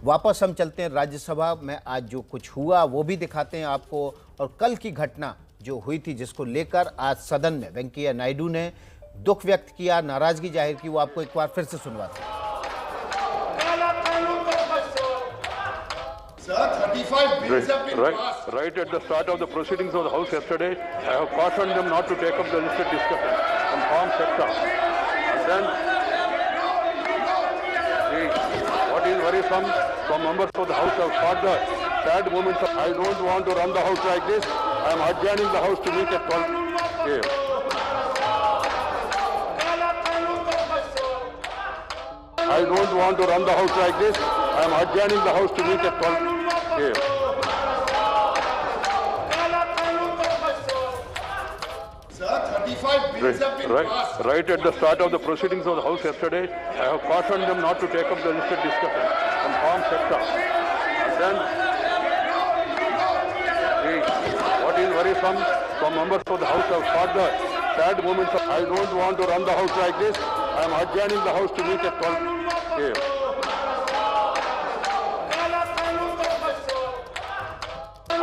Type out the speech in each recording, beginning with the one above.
वापस हम चलते हैं राज्यसभा में। आज जो कुछ हुआ वो भी दिखाते हैं आपको, और कल की घटना जो हुई थी जिसको लेकर आज सदन में वेंकैया नायडू ने दुख व्यक्त किया, नाराजगी जाहिर की, वो आपको एक बार फिर से सुनवाते हैं। Right at the start of the proceedings of the House yesterday, I have cautioned them not to take up the listed discussion on farm sector. And then, what is worrisome, some members of the House have fought the sad moments. I don't want to run the House like this. I am adjourning the House to meet at 12 p.m. I don't want to run the House like this. I am adjourning the House to meet at 12 p.m. Right at the start of the proceedings of the House yesterday, I have cautioned them not to take up the listed discussion on farm sector. And then, what is worrisome, some members of the House have fought the sad moments. I don't want to run the House like this. I am adjourning the House to meet at 12 p.m.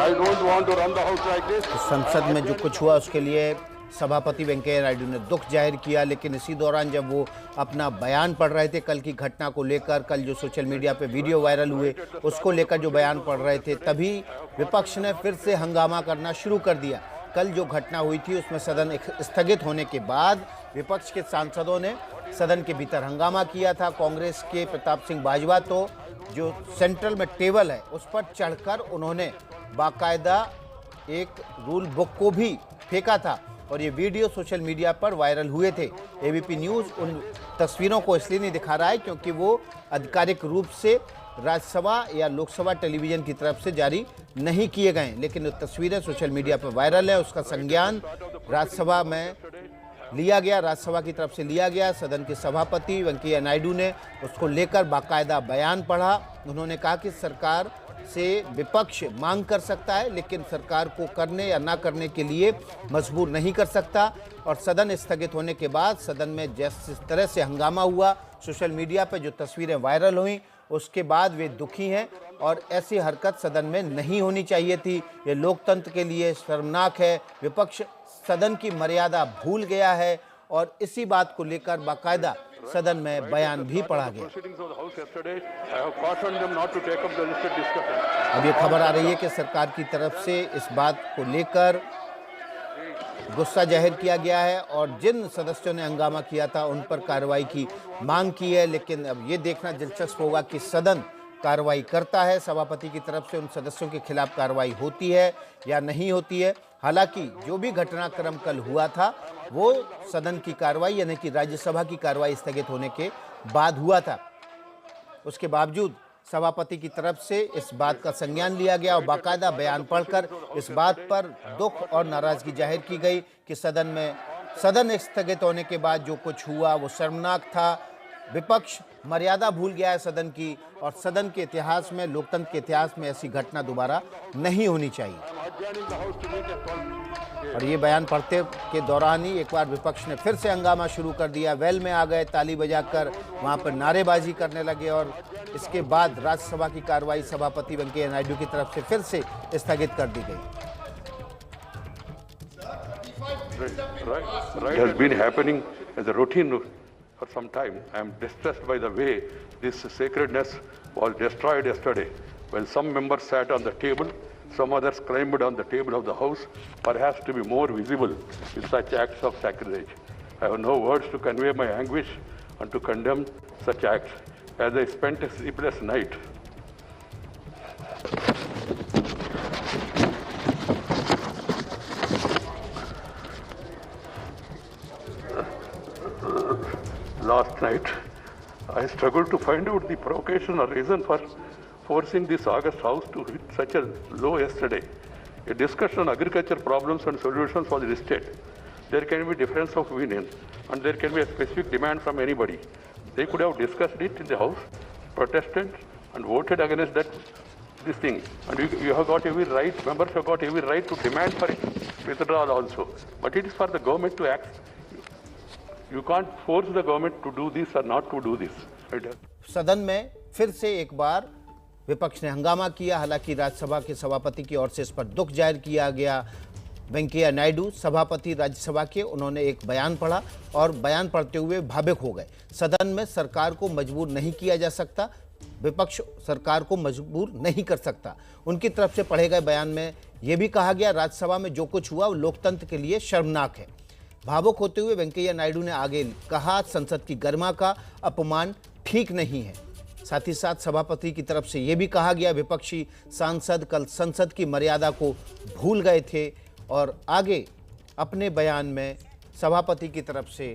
I don't want to run the House like this. संसद में जो कुछ हुआ उसके लिए सभापति वेंकैया नायडू ने दुख जाहिर किया, लेकिन इसी दौरान जब वो अपना बयान पढ़ रहे थे कल की घटना को लेकर, कल जो सोशल मीडिया पे वीडियो वायरल हुए उसको लेकर जो बयान पढ़ रहे थे, तभी विपक्ष ने फिर से हंगामा करना शुरू कर दिया। कल जो घटना हुई थी उसमें सदन स्थगित होने के बाद विपक्ष के सांसदों ने सदन के भीतर हंगामा किया था। कांग्रेस के प्रताप सिंह बाजवा तो जो सेंट्रल में टेबल है उस पर चढ़कर उन्होंने बाकायदा एक रूल बुक को भी फेंका था, और ये वीडियो सोशल मीडिया पर वायरल हुए थे। एबीपी न्यूज़ उन तस्वीरों को इसलिए नहीं दिखा रहा है क्योंकि वो आधिकारिक रूप से राज्यसभा या लोकसभा टेलीविज़न की तरफ से जारी नहीं किए गए, लेकिन वो तस्वीरें सोशल मीडिया पर वायरल है। उसका संज्ञान राज्यसभा में लिया गया, राज्यसभा की तरफ से लिया गया। सदन के सभापति वेंकैया नायडू ने उसको लेकर बाकायदा बयान पढ़ा। उन्होंने कहा कि सरकार से विपक्ष मांग कर सकता है, लेकिन सरकार को करने या ना करने के लिए मजबूर नहीं कर सकता। और सदन स्थगित होने के बाद सदन में जिस तरह से हंगामा हुआ, सोशल मीडिया पर जो तस्वीरें वायरल हुई, उसके बाद वे दुखी हैं और ऐसी हरकत सदन में नहीं होनी चाहिए थी। ये लोकतंत्र के लिए शर्मनाक है। विपक्ष सदन की मर्यादा भूल गया है और इसी बात को लेकर बाकायदा सदन में बयान भी पढ़ा गया। अब ये खबर आ रही है कि सरकार की तरफ से इस बात को लेकर गुस्सा जाहिर किया गया है और जिन सदस्यों ने हंगामा किया था उन पर कार्रवाई की मांग की है। लेकिन अब ये देखना दिलचस्प होगा कि सदन कार्रवाई करता है, सभापति की तरफ से उन सदस्यों के खिलाफ कार्रवाई होती है या नहीं होती है। हालांकि जो भी घटनाक्रम कल हुआ था वो सदन की कार्रवाई यानी कि राज्यसभा की कार्रवाई स्थगित होने के बाद हुआ था। उसके बावजूद सभापति की तरफ से इस बात का संज्ञान लिया गया और बाकायदा बयान पढ़कर इस बात पर दुख और नाराजगी जाहिर की गई कि सदन स्थगित होने के बाद जो कुछ हुआ वो शर्मनाक था। विपक्ष मर्यादा भूल गया है सदन की, और सदन के इतिहास में, लोकतंत्र के इतिहास में ऐसी घटना दोबारा नहीं होनी चाहिए। और ये बयान पढ़ते के दौरान ही एक बार विपक्ष ने फिर से हंगामा शुरू कर दिया। वेल में आ गए, ताली बजाकर वहाँ पर नारेबाजी करने लगे और इसके बाद राज्यसभा की कार्रवाई सभापति वेंकैया नायडू की तरफ से फिर से स्थगित कर दी गई। It has been happening as a routine for some time. I am distressed by the way this sacredness was destroyed yesterday. When some members sat on the table, some others climbed on the table of the House, perhaps to be more visible with such acts of sacrilege. I have no words to convey my anguish and to condemn such acts. As I spent a sleepless night, last night, I struggled to find out the provocation or reason for forcing this August House to hit such a low yesterday. A discussion on agriculture problems and solutions was listed. There can be difference of opinion and there can be a specific demand from anybody. They could have discussed it in the House, protested and voted against this thing. And you have got every right, members have got every right to demand for it withdrawal also. But it is for the government to act. You can't force the government to do this or not to do this. सदन में फिर से एक बार विपक्ष ने हंगामा किया। हालांकि राज्यसभा के सभापति की ओर से इस पर दुख जाहिर किया गया। वेंकैया नायडू सभापति राज्यसभा के, उन्होंने एक बयान पढ़ा और बयान पढ़ते हुए भावुक हो गए। सदन में सरकार को मजबूर नहीं किया जा सकता, विपक्ष सरकार को मजबूर नहीं कर सकता। उनकी तरफ से पढ़े गए बयान में यह भी कहा गया, राज्यसभा में जो कुछ हुआ वो लोकतंत्र के लिए शर्मनाक है। भावुक होते हुए वेंकैया नायडू ने आगे कहा, संसद की गरिमा का अपमान ठीक नहीं है। साथ ही साथ सभापति की तरफ से यह भी कहा गया, विपक्षी सांसद कल संसद की मर्यादा को भूल गए थे। और आगे अपने बयान में सभापति की तरफ से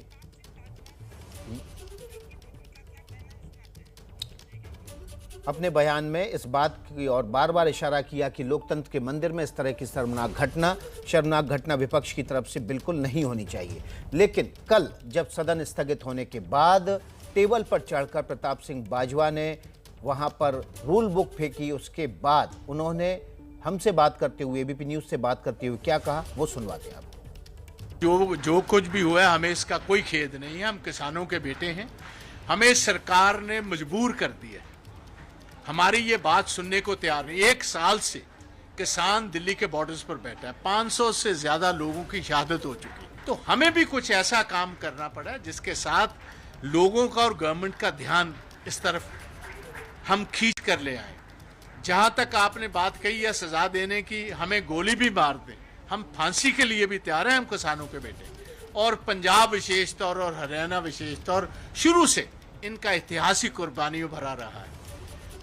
अपने बयान में इस बात की और बार बार इशारा किया कि लोकतंत्र के मंदिर में इस तरह की शर्मनाक घटना विपक्ष की तरफ से बिल्कुल नहीं होनी चाहिए। लेकिन कल जब सदन स्थगित होने के बाद टेबल पर चढ़कर प्रताप सिंह बाजवा ने वहां पर रूल बुक फेंकी, उसके बाद उन्होंने हमसे बात करते हुए, एबीपी न्यूज से बात करते हुए क्या कहा वो सुनवाते हैं आप। जो कुछ भी हुआ है हमें इसका कोई खेद नहीं है। हम किसानों के बेटे हैं। हमें सरकार ने मजबूर कर दिया, हमारी ये बात सुनने को तैयार नहीं। 1 साल से किसान दिल्ली के बॉर्डर्स पर बैठा है, 500 से ज्यादा लोगों की शहादत हो चुकी। तो हमें भी कुछ ऐसा काम करना पड़ा जिसके साथ लोगों का और गवर्नमेंट का ध्यान इस तरफ हम खींच कर ले आए। जहां तक आपने बात कही है सजा देने की, हमें गोली भी मार दे, हम फांसी के लिए भी तैयार हैं। हम किसानों के बेटे, और पंजाब विशेष तौर और हरियाणा विशेष तौर शुरू से इनका ऐतिहासिक कुर्बानियों भरा रहा है।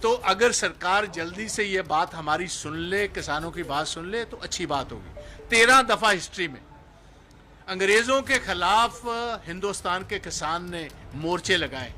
तो अगर सरकार जल्दी से ये बात हमारी सुन ले, किसानों की बात सुन ले, तो अच्छी बात होगी। 13 दफा हिस्ट्री में अंग्रेजों के खिलाफ हिंदुस्तान के किसान ने मोर्चे लगाए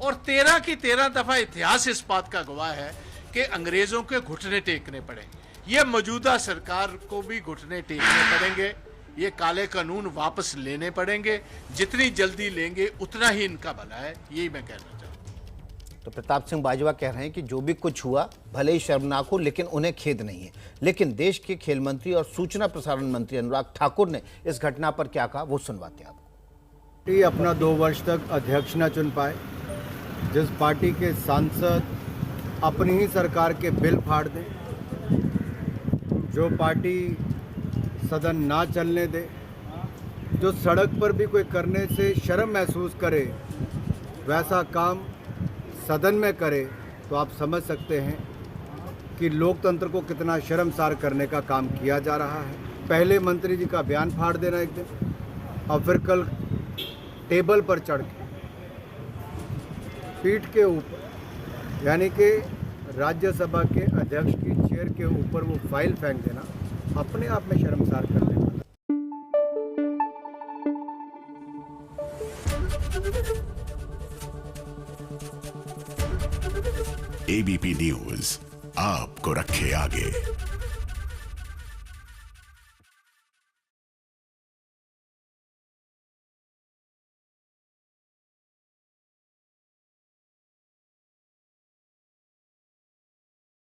और 13 की 13 दफा इतिहास इस बात का गवाह है कि अंग्रेजों के घुटने टेकने पड़े। ये मौजूदा सरकार को भी घुटने टेकने पड़ेंगे, ये काले कानून वापस लेने पड़ेंगे। जितनी जल्दी लेंगे उतना ही इनका भला है, यही मैं कहना चाहता हूँ। तो प्रताप सिंह बाजवा कह रहे हैं कि जो भी कुछ हुआ भले ही शर्मनाक हो, लेकिन उन्हें खेद नहीं है। लेकिन देश के खेल मंत्री और सूचना प्रसारण मंत्री अनुराग ठाकुर ने इस घटना पर क्या कहा वो सुनवाते हैं आपको। अपना 2 वर्ष तक अध्यक्ष न चुन पाए, जिस पार्टी के सांसद अपनी ही सरकार के बिल फाड़ दें, जो पार्टी सदन ना चलने दे, जो सड़क पर भी कोई करने से शर्म महसूस करे वैसा काम सदन में करे, तो आप समझ सकते हैं कि लोकतंत्र को कितना शर्मसार करने का काम किया जा रहा है। पहले मंत्री जी का बयान फाड़ देना एक दिन, और फिर कल टेबल पर चढ़ के पीठ के ऊपर, यानी कि राज्यसभा के अध्यक्ष की चेयर के ऊपर वो फाइल फेंक देना अपने आप में शर्मसार करने वाला। एबीपी न्यूज आपको रखे आगे।